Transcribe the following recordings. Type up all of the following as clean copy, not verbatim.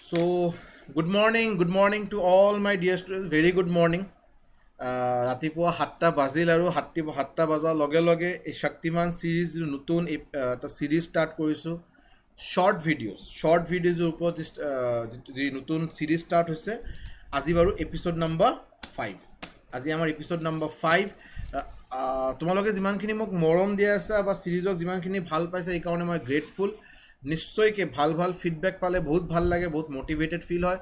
So, good morning to all my dear students. Very good morning. ৰাতিপুৱা 7টা বাজিল আৰু 7টা বজাৰ লগে লগে এই শক্তিমান সিৰিজ নতুন এটা সিৰিজ ষ্টাৰ্ট কৰিছোঁ শৰ্ট ভিডিঅ'জৰ ওপৰত যি নতুন সিৰিজ ষ্টাৰ্ট হৈছে আজি বাৰু এপিসোড নম্বৰ 5 আজি আমাৰ এপিসোড নম্বৰ 5 তোমালোকে যিমানখিনি মোক মৰম দিয়া আছে বা সিৰিজক যিমানখিনি ভাল পাইছে এই কাৰণে মই গ্ৰেটফুল নিশ্চয়কৈ ভাল ফিডবেক পালে বহুত ভাল লাগে বহুত মোটিভেটেড ফিল হয়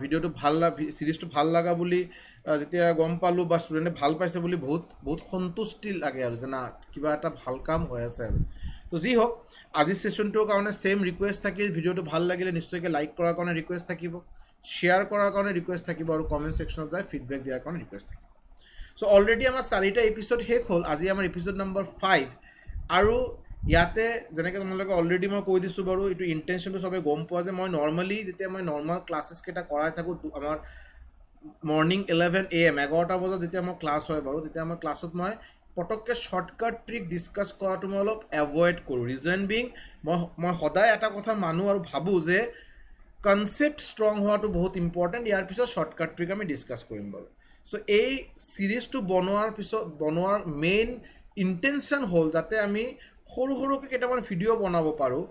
ভিডিঅ'টো ভাল সিৰিজটো ভাল লগা বুলি যেতিয়া গম পালোঁ বা ষ্টুডেণ্টে ভাল পাইছে বুলি বহুত সন্তুষ্টি লাগে আৰু যে না কিবা এটা ভাল কাম হৈ আছে আৰু তো যি হওক আজিৰ ছেশ্যনটোৰ কাৰণে ছেইম ৰিকুৱেষ্ট থাকিল ভিডিঅ'টো ভাল লাগিলে নিশ্চয়কৈ লাইক কৰাৰ কাৰণে ৰিকুৱেষ্ট থাকিব শ্বেয়াৰ কৰাৰ কাৰণে ৰিকুৱেষ্ট থাকিব আৰু কমেণ্ট ছেকশ্যনত যায় ফিডবেক দিয়াৰ কাৰণে ৰিকুৱেষ্ট থাকিব চ' অলৰেডি আমাৰ 4টা এপিছ'ড শেষ হ'ল আজি আমাৰ এপিছ'ড নম্বৰ 5 আৰু ইয়াতে যেনেকৈ তোমালোকে অলৰেডি মই কৈ দিছোঁ বাৰু এইটো ইণ্টেনশ্যনটো চবেই গম পোৱা যে মই নৰ্মেলি যেতিয়া মই নৰ্মেল ক্লাছেছকেইটা কৰাই থাকোঁ আমাৰ মৰ্ণিং 11 AM 11টা বজাত যেতিয়া মই ক্লাছ হয় বাৰু তেতিয়া মই ক্লাছত মই পটককৈ শ্বৰ্টকাট ট্ৰিক ডিছকাছ কৰাটো মই অলপ এভইড কৰোঁ ৰিজন বিং মই সদায় এটা কথা মানো আৰু ভাবোঁ যে কনচেপ্ট ষ্ট্ৰং হোৱাটো বহুত ইম্পৰ্টেণ্ট ইয়াৰ পিছত শ্বৰ্টকাট ট্ৰিক আমি ডিছকাছ কৰিম বাৰু চ' এই চিৰিজটো বনোৱাৰ মেইন ইণ্টেনশ্যন হ'ল যাতে আমি সৰুকৈ কেইটামান ভিডিঅ' বনাব পাৰোঁ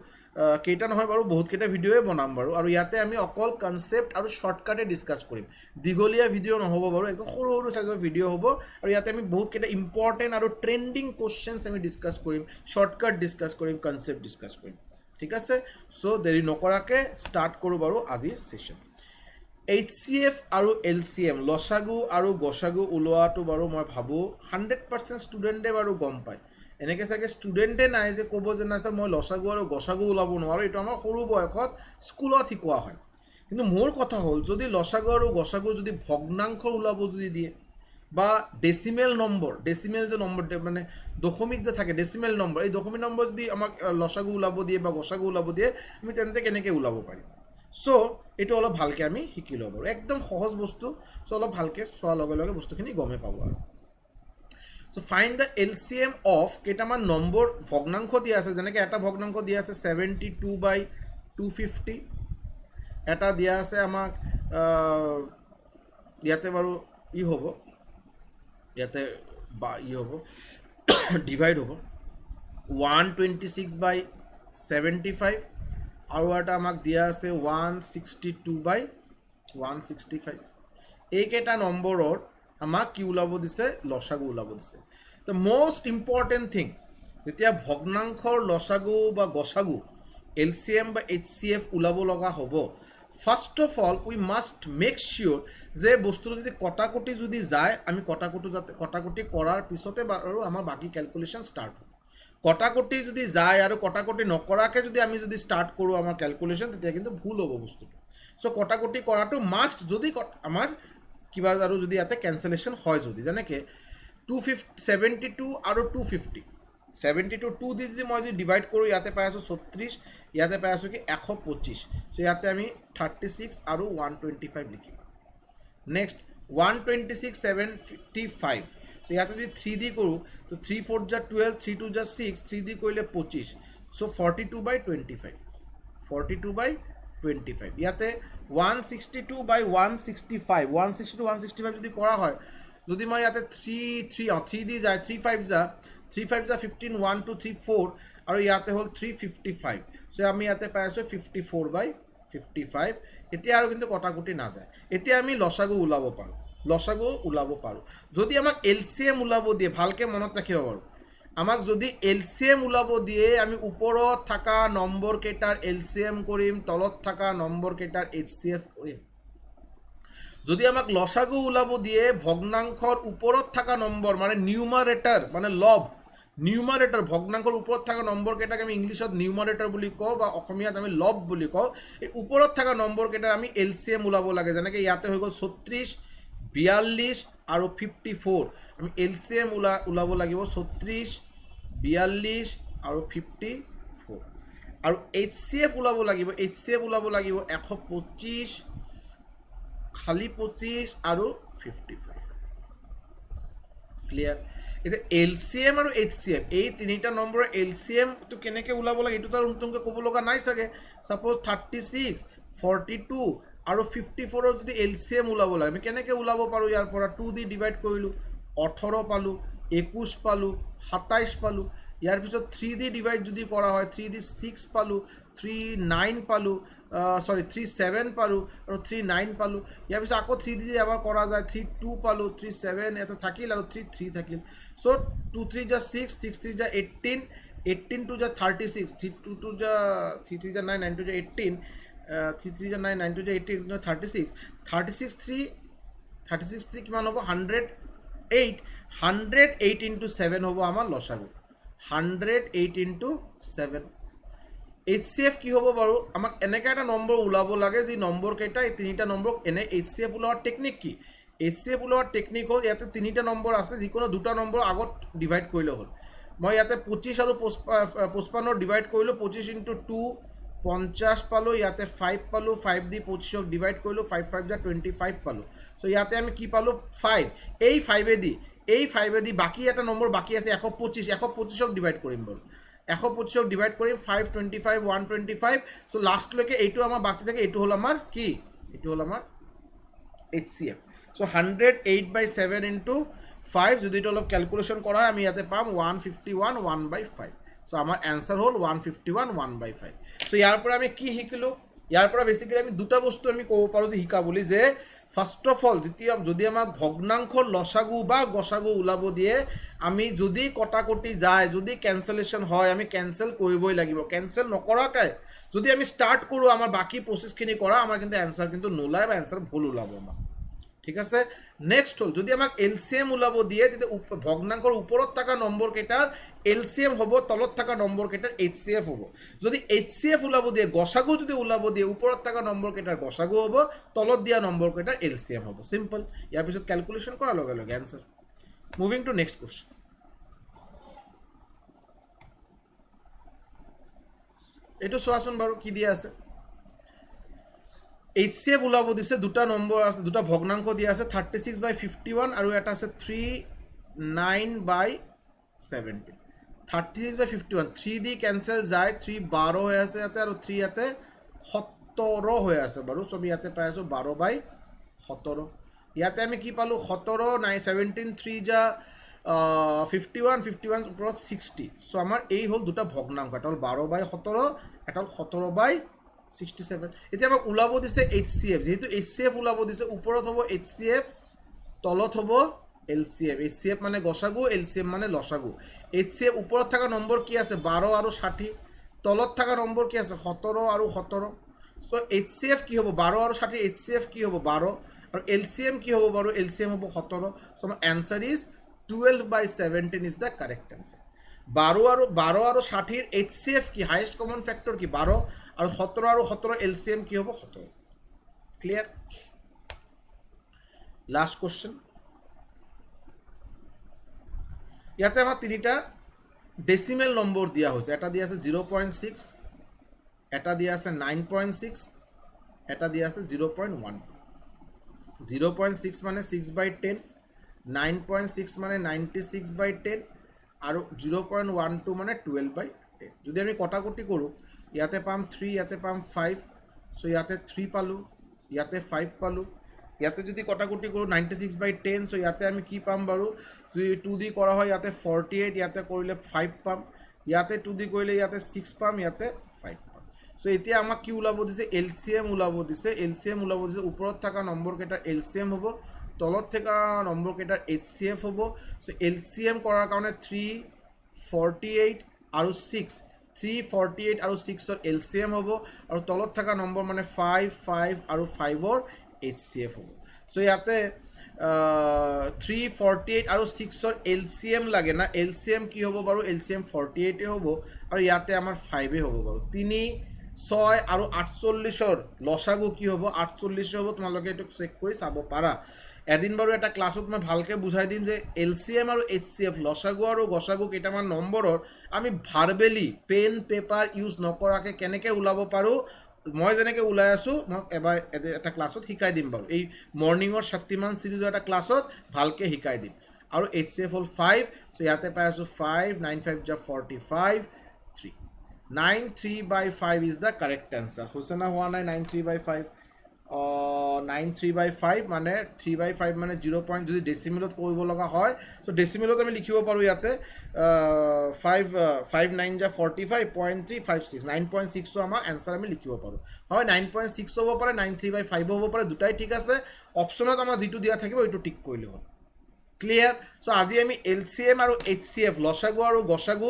কেইটা নহয় বাৰু বহুতকেইটা ভিডিঅ'য়ে বনাম বাৰু আৰু ইয়াতে আমি অকল কনচেপ্ট আৰু শ্বৰ্টকাটে ডিছকাছ কৰিম দীঘলীয়া ভিডিঅ' নহ'ব বাৰু একদম সৰু চাইজৰ ভিডিঅ' হ'ব আৰু ইয়াতে আমি বহুতকেইটা ইম্পৰ্টেণ্ট আৰু ট্ৰেণ্ডিং কুৱেশ্যনছ আমি ডিছকাছ কৰিম শ্বৰ্টকাট ডিছকাছ কৰিম কনচেপ্ট ডিছকাছ কৰিম ঠিক আছে চ' দেৰি নকৰাকৈ ষ্টাৰ্ট কৰোঁ বাৰু আজিৰ ছেশ্যন HCF আৰু LCM লসাগু আৰু গসাগু ওলোৱাটো বাৰু মই ভাবোঁ 100% ষ্টুডেণ্টে বাৰু গম পায় এনেকৈ চাগে ষ্টুডেণ্টে নাই যে ক'ব যে নাই ছাৰ মই লসাগু আৰু গসাগু ওলাব নোৱাৰোঁ এইটো আমাৰ সৰু বয়সত স্কুলত শিকোৱা হয় কিন্তু মোৰ কথা হ'ল যদি লসাগু আৰু গসাগু যদি ভগ্নাংশ ওলাব যদি দিয়ে বা ডেচিমেল যে নম্বৰ মানে দশমিক যে থাকে ডেচিমেল নম্বৰ এই দশমিক নম্বৰ যদি আমাক লসাগু ওলাব দিয়ে বা গসাগু ওলাব দিয়ে আমি তেন্তে কেনেকৈ ওলাব পাৰিম চ' এইটো অলপ ভালকৈ আমি শিকি ল'ব পাৰোঁ একদম সহজ বস্তু চ' অলপ ভালকৈ চোৱাৰ লগে লগে বস্তুখিনি গমেই পাব আৰু চ' ফাইণ্ড দ্য LCM অফ কেইটামান নম্বৰ ভগ্নাংশ দিয়া আছে যেনেকৈ এটা ভগ্নাংশ দিয়া আছে 72/250 এটা দিয়া আছে আমাক ইয়াতে বাৰু হ'ব ইয়াতে বা হ'ব ডিভাইড হ'ব 126/75 আৰু এটা আমাক দিয়া আছে 162/165 এইকেইটা নম্বৰৰ আমাক কি ওলাব দিছে লসাগু ওলাব দিছে দ্য মষ্ট ইম্পৰ্টেণ্ট থিং যেতিয়া ভগ্নাংশৰ লসাগু বা গসাগু LCM বা HCF ওলাব লগা হ'ব first of all we must make sure যে বস্তুটো যদি কটাকটি যদি যায় আমি কটাকটি কৰাৰ পিছতে আৰু আমাৰ বাকী কেলকুলেশ্যন ষ্টাৰ্ট হ'ব কটাকটি যদি যায় আৰু কটাকটি নকৰাকৈ যদি আমি যদি ষ্টাৰ্ট কৰোঁ আমাৰ কেলকুলেশ্যন তেতিয়া কিন্তু ভুল হ'ব বস্তুটো চ' কটাকটি কৰাটো মাষ্ট যদি আমাৰ কিবা আৰু যদি ইয়াতে কেঞ্চেলেশ্যন হয় যদি যেনেকৈ 72 আৰু 250 72 2 দি যদি মই যদি ডিভাইড কৰোঁ ইয়াতে পাই আছোঁ 36 ইয়াতে পাই আছোঁ কি 125 চ' ইয়াতে আমি 36 আৰু 125 লিখিম নেক্সট 126/75 চ' ইয়াতে যদি 3 দি কৰোঁ তো 3 4 যা 12 3 2 যা 6 3 দি কৰিলে 25 চ' 42/25 ইয়াতে 162/165 যদি কৰা হয় যদি মই ইয়াতে 3 দি যায় 3 5 যা 15 1 2 3 4 আৰু ইয়াতে হ'ল 355 চ' আমি ইয়াতে পাই আছোঁ 54/55 এতিয়া আৰু কিন্তু কটাকটি নাযায় এতিয়া আমি লসাগু ওলাব পাৰোঁ যদি আমাক LCM ওলাব দিয়ে ভালকৈ মনত ৰাখিব পাৰোঁ আমাক যদি LCM ওলাব দিয়ে আমি ওপৰত থকা নম্বৰকেইটাৰ LCM কৰিম তলত থকা নম্বৰকেইটাৰ HCF কৰিম যদি আমাক লসাগু ওলাব দিয়ে ভগ্নাংশৰ ওপৰত থকা নম্বৰ মানে নিউমাৰেটাৰ মানে নিউমাৰেটাৰ ভগ্নাংশৰ ওপৰত থকা নম্বৰকেইটাক আমি ইংলিছত নিউমাৰেটাৰ বুলি কওঁ বা অসমীয়াত আমি লব বুলি কওঁ এই ওপৰত থকা নম্বৰকেইটাৰ আমি LCM ওলাব লাগে যেনেকৈ ইয়াতে হৈ গ'ল 36 42 আৰু 54 আমি LCM ওলাব লাগিব 36 42 আৰু 54 আৰু HCF ওলাব লাগিব 125 খালি 25 আৰু 55 ক্লিয়াৰ এতিয়া LCM আৰু HCF এই তিনিটা নম্বৰৰ LCMটো কেনেকৈ ওলাব লাগে এইটো তাৰ নতুনকৈ ক'ব লগা নাই চাগে ছাপ'জ 36 42 আৰু 54 যদি LCM ওলাব লাগে আমি কেনেকৈ ওলাব পাৰোঁ ইয়াৰ পৰা 2 দি ডিভাইড কৰিলোঁ 18 পালোঁ 21 পালোঁ 27 পালোঁ ইয়াৰ পিছত 3 দি ডিভাইড যদি কৰা হয় 3 দি 6 পালোঁ 3 9 পালোঁ সৰি 3 7 পালোঁ আৰু 3 9 পালোঁ ইয়াৰ পিছত আকৌ 3 দি এবাৰ কৰা যায় 3 2 পালোঁ 3 7 এটা থাকিল আৰু 3 3 থাকিল চ' 2 3 যা 6 6 3 যা 18 18 2 যা 36 3 2 2 যা 3 3 যা 9 9 2 যা 18 3 3 যা 9 9 2 যা 18 36 36 3 36 3 কিমান হ'ব 108 108 into 7 হ'ব আমাৰ লসাগু 108 into 7 HCF কি হ'ব বাৰু আমাক এনেকৈ এটা নম্বৰ ওলাব লাগে যি নম্বৰ কেইটা এই তিনিটা নম্বৰ এনে HCF ওলোৱাৰ টেকনিক কি HCF ওলোৱাৰ টেকনিক হ'ল ইয়াতে তিনিটা নম্বৰ আছে যিকোনো দুটা নম্বৰ আগত ডিভাইড কৰিলে হ'ল মই ইয়াতে 25 আৰু 55 ডিভাইড কৰিলোঁ 25 into 2 50 পালোঁ ইয়াতে 5 পালোঁ 5 দি 25ক ডিভাইড কৰিলোঁ 5 5 যা 25 পালোঁ চ' ইয়াতে আমি কি পালোঁ 5 এই 5 দি বাকী এটা নম্বৰ বাকী আছে 125ক ডিভাইড কৰিম বাৰু 125ক ডিভাইড কৰিম 5 25 125 চ' লাষ্টলৈকে এইটো আমাৰ বাকী থাকে এইটো হ'ল আমাৰ কি এইটো হ'ল আমাৰ HCF চ' 108/7 into 5 যদি এইটো অলপ ক্যালকুলেশ্যন কৰা হয় আমি ইয়াতে পাম 151 1/5 চ' আমাৰ এনসাৰ হ'ল 151 1/5 চ' ইয়াৰ পৰা আমি কি শিকিলোঁ ইয়াৰ পৰা বেসিক্যালি আমি দুটা বস্তু আমি ক'ব পাৰোঁ যে শিকা বুলি যে ফাৰ্ষ্ট অফ অল যদি আমাক ভগ্নাংশৰ লসাগু বা গসাগু ওলাব দিয়ে আমি যদি কটাকটি যায় যদি ক্যান্সেলেশন হয় আমি ক্যান্সেল কৰিবই লাগিব ক্যান্সেল নকৰাকৈ যদি আমি স্টাৰ্ট কৰোঁ আমাৰ বাকি প্ৰসেসখিনি কৰা আমাৰ কিন্তু এনসাৰ কিন্তু নোলায় বা এনসাৰ ভুল ওলাব আমাৰ ঠিক আছে নেক্সট হল যদি আমাক LCM ওলাব দিয়ে তেতিয়া ভগ্নাংশৰ ওপৰত থকা নম্বৰ কেইটাৰ LCM হ'ব তলত থকা নম্বৰ কেইটাৰ HCF হ'ব যদি HCF ওলাব দিয়ে গসাগু যদি ওলাব দিয়ে ওপৰত থকা নম্বৰ কেইটাৰ গসাগু হ'ব তলত দিয়া নম্বৰ কেইটাৰ LCM হ'ব সিম্পল ইয়াৰ পিছত ক্যালকুলেশ্যন কৰাৰ লগে লগে answer moving to next question এইটো চোৱাচোন বাৰু কি দিয়া আছে HCF ওলাব দিছে দুটা নম্বৰ আছে দুটা ভগ্নাংশ দিয়া আছে 36/51 আৰু এটা আছে 39/17 36/51 3 দি ক্যান্সেল যায় 3 12 হৈ আছে ইয়াতে আৰু 3 ইয়াতে 17 হৈ আছে বাৰু সব ইয়াতে পাই আছো 12/17 ইয়াতে আমি কি পালো 17 17 3 যা 51 ওপৰত 60 সো আমাৰ এই হল দুটা ভগ্নাংশ এটা হল 12/17 এটা হল 17/67 এতিয়া আমাক ওলাব দিছে HCF যেহেতু HCF ওলাব দিছে ওপৰত হ'ব HCF তলত হ'ব LCM HCF মানে গসাগু LCM মানে লসাগু HCF ওপৰত থকা নম্বৰ কি আছে 12 আৰু 60 তলত থকা নম্বৰ কি আছে 17 আৰু 17 সো HCF কি হ'ব 12 আৰু 60 HCF কি হ'ব 12 আৰু LCM কি হ'ব বাৰু LCM হ'ব 17 সো আমাৰ answer is 12/17 is the correct answer 12 আৰু 60 HCF কি হাইয়েস্ট কমন ফ্যাক্টৰ কি 12 আৰু 17 আৰু 17 LCM কি হ'ব 17 ক্লিয়াৰ লাস্ট কোশ্চেন ইয়াতে আমাৰ তিনিটা ডেসিমেল নম্বৰ দিয়া হৈছে এটা দিয়া আছে 0.6 এটা দিয়া আছে 9.6 এটা দিয়া আছে 0.1 0.6 মানে 6/10 9.6 মানে 96/10 আৰু 0.12 মানে 12/10 যদি আমি কটাকটি কৰোঁ ইয়াতে পাম 3 ইয়াতে পাম 5 সো ইয়াতে 3 পালো ইয়াতে 5 পালো ইয়াতে যদি কটাকটি কৰোঁ 96/10 সো ইয়াতে আমি কি পাম বাৰু যদি 2 দি কৰা হয় ইয়াতে 48 ইয়াতে কৰিলে 5 পাম ইয়াতে 2 দি কৰিলে ইয়াতে 6 পাম ইয়াতে 5 পাম সো এতিয়া আমাক কি ওলাব দিছে LCM ওলাব দিছে ওপৰত থকা নম্বৰ কেইটাৰ LCM হ'ব তলত থকা নম্বৰ কেইটাৰ HCF হ'ব সো LCM কৰাৰ কাৰণে 348 আৰু 6 348 আৰু 6 ৰ LCM হ'ব আৰু তলত থকা নম্বৰ মানে 5 5 আৰু 5 ৰ HCF হ'ব সো ইয়াতে 348 আৰু 6 ৰ LCM লাগে না LCM কি হ'ব বাৰু LCM 48 হ'ব আৰু ইয়াতে আমাৰ 5 হ'ব বাৰু 3 6 আৰু 48 ৰ লসাগু কি হ'ব 48 হ'ব তোমালোকে এটো চেক কৰি চাব পাৰা এদিন বাৰু এটা ক্লাছত মই ভালকে বুঝাই দিম যে LCM আৰু HCF লসাগু আৰু গসাগু কেইটামান নম্বৰৰ আমি ভাৰ্বেলি পেন পেপাৰ ইউজ নকৰাকে কেনেকৈ ওলাব পাৰো মই যেনেকৈ ওলাই আছো মই এবাৰ এটা ক্লাছত শিকাই দিম বাৰু এই মৰ্নিংৰ শক্তিমান সিৰিজৰ এটা ক্লাছত ভালকে শিকাই দিম আৰু HCF হ'ল 5 সো ইয়াতে পাই আছো 5 9 5 যা 45 3 9/3/5 is the correct answer. Hosena hua nai 9/3/5. 9/3/5 মানে 3/5 মানে 0 পইণ্ট যদি ডেচিমেলত কৰিব লগা হয় চ' ডেচিমেলত আমি লিখিব পাৰোঁ ইয়াতে 5 9 যা 45.356 9.6 আমাৰ এনচাৰ আমি লিখিব পাৰোঁ হয় 9.6 হ'ব পাৰে 9/3/5 হ'ব পাৰে দুটাই ঠিক আছে অপশ্যনত আমাৰ যিটো দিয়া থাকিব এইটো টিক কৰিলে হ'ল ক্লিয়াৰ চ' আজি আমি LCM আৰু HCF লসাগু আৰু গসাগু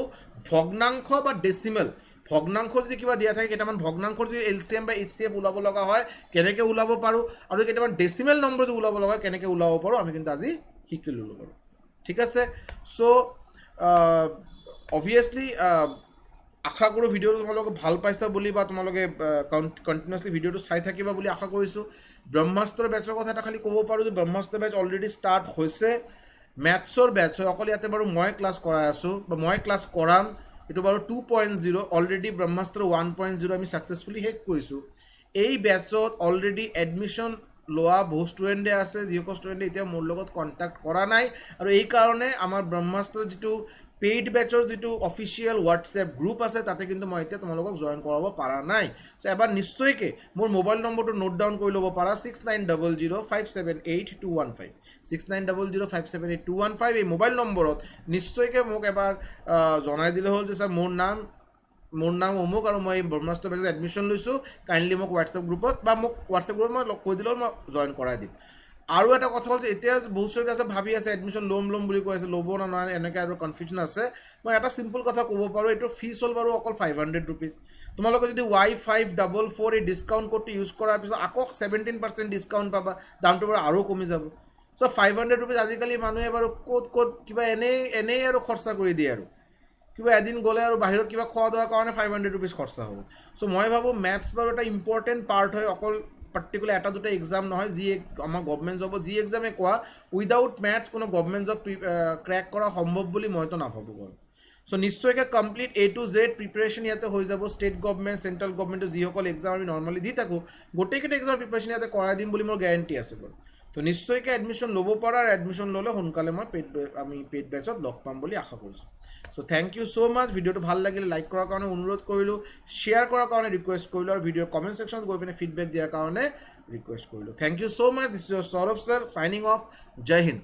ভগ্নাংশ বা ডেচিমেল ভগ্নাংশ যদি কিবা দিয়া থাকে কেইটামান ভগ্নাংশৰ যদি LCM বা HCF ওলাব লগা হয় কেনেকৈ ওলাব পাৰোঁ আৰু কেইটামান ডেচিমেল নম্বৰ যদি ওলাব লগা হয় কেনেকৈ ওলাব পাৰোঁ আমি কিন্তু আজি শিকি ল'লোঁ বাৰু ঠিক আছে চ' অবভিয়াছলি আশা কৰোঁ ভিডিঅ'টো তোমালোকে ভাল পাইছা বুলি বা তোমালোকে কণ্টিনিউৱাছলি ভিডিঅ'টো চাই থাকিবা বুলি আশা কৰিছোঁ ব্ৰহ্মাস্ত্ৰ বেচৰ কথা এটা খালি ক'ব পাৰোঁ যে ব্ৰহ্মাস্ত্ৰ বেচ অলৰেডি ষ্টাৰ্ট হৈছে মেথছৰ বেচ হয় অকল ইয়াতে বাৰু মই ক্লাছ কৰাই আছোঁ বা মই ক্লাছ কৰাম এইটো বাৰু 2.0 অলৰেডি ব্ৰহ্মাস্ত্ৰ 1.0 আমি ছাকচেছফুলি শেষ কৰিছোঁ এই বেচত অলৰেডি এডমিশ্যন লোৱা বহু ষ্টুডেণ্টে আছে যিসকল ষ্টুডেণ্টে এতিয়া মোৰ লগত কণ্টেক্ট কৰা নাই আৰু এই কাৰণে আমাৰ ব্ৰহ্মাস্ত্ৰৰ যিটো পেইড বেচৰ যিটো অফিচিয়েল হোৱাটছএপ গ্ৰুপ আছে তাতে কিন্তু মই এতিয়া তোমালোকক জইন কৰাব পৰা নাই চ' এবাৰ নিশ্চয়কৈ মোৰ মোবাইল নম্বৰটো নোট ডাউন কৰি ল'ব পাৰা 6900578215 6900578215 এই মোবাইল নম্বৰত নিশ্চয়কৈ মোক এবাৰ জনাই দিলে হ'ল যে ছাৰ মোৰ নাম অমুক আৰু মই ব্ৰহ্মাস্ত্ৰ বেচত এডমিশ্যন লৈছোঁ কাইণ্ডলি মোক হোৱাটছএপ গ্ৰুপত বা মোক হোৱাটছএপ গ্ৰুপত মই কৈ দিলেও মই জইন কৰাই দিম আৰু এটা কথা হ'ল যে এতিয়া বহুত ষ্টুডেণ্ট আছে ভাবি আছে এডমিশ্যন ল'ম বুলি কৈ আছে ল'ব না নাই এনেকৈ আৰু কনফিউজন আছে মই এটা চিম্পল কথা ক'ব পাৰোঁ এইটো ফিজ হ'ল বাৰু অকল 500 rupees তোমালোকে যদি Y544 এই ডিছকাউণ্ট কোডটো ইউজ কৰাৰ পিছত আকৌ 17% ডিছকাউণ্ট পাবা দামটো বাৰু আৰু কমি যাব চ' 500 rupees আজিকালি মানুহে বাৰু ক'ত কিবা এনেই আৰু খৰচা কৰি দিয়ে আৰু কিবা এদিন গ'লে আৰু বাহিৰত কিবা খোৱা দোৱাৰ কাৰণে 500 rupees খৰচা হ'ব চ' মই ভাবোঁ মেথছ বাৰু এটা ইম্পৰ্টেণ্ট পাৰ্ট হয় অকল পাৰ্টিকুলাৰ এটা দুটা এক্সাম নহয় যি আমাৰ গভমেণ্ট জবত যি এক্সামে কোৱা উইদাউট মেথছ কোনো গভমেণ্ট জব ক্ৰেক কৰা সম্ভৱ বুলি মইতো নাভাবোঁ বাৰু চ' নিশ্চয়কৈ complete A to Z preparation ইয়াতে হৈ যাব ষ্টেট গভমেণ্ট চেণ্ট্ৰেল গভমেণ্টৰ যিসকল এক্সাম আমি নৰ্মেলি দি থাকোঁ গোটেইকেইটা এক্সামৰ প্ৰিপেৰেশ্যন ইয়াতে কৰাই দিম বুলি মোৰ গেৰেণ্টি আছে বাৰু তো নিশ্চয়কৈ এডমিশ্যন ল'ব পাৰা আৰু এডমিশ্যন ল'লে সোনকালে মই পেইড বেচত লগ পাম বুলি আশা কৰিছোঁ চ' থেংক ইউ ছ' মাছ ভিডিঅ'টো ভাল লাগিলে লাইক কৰাৰ কাৰণে অনুৰোধ কৰিলোঁ শ্বেয়াৰ কৰাৰ কাৰণে ৰিকুৱেষ্ট কৰিলোঁ আৰু ভিডিঅ'ৰ কমেণ্ট ছেকশ্যনত গৈ পিনে ফিডবেক দিয়াৰ কাৰণে ৰিকুৱেষ্ট কৰিলোঁ thank you so' much this is Sourav sir signing off Jai Hind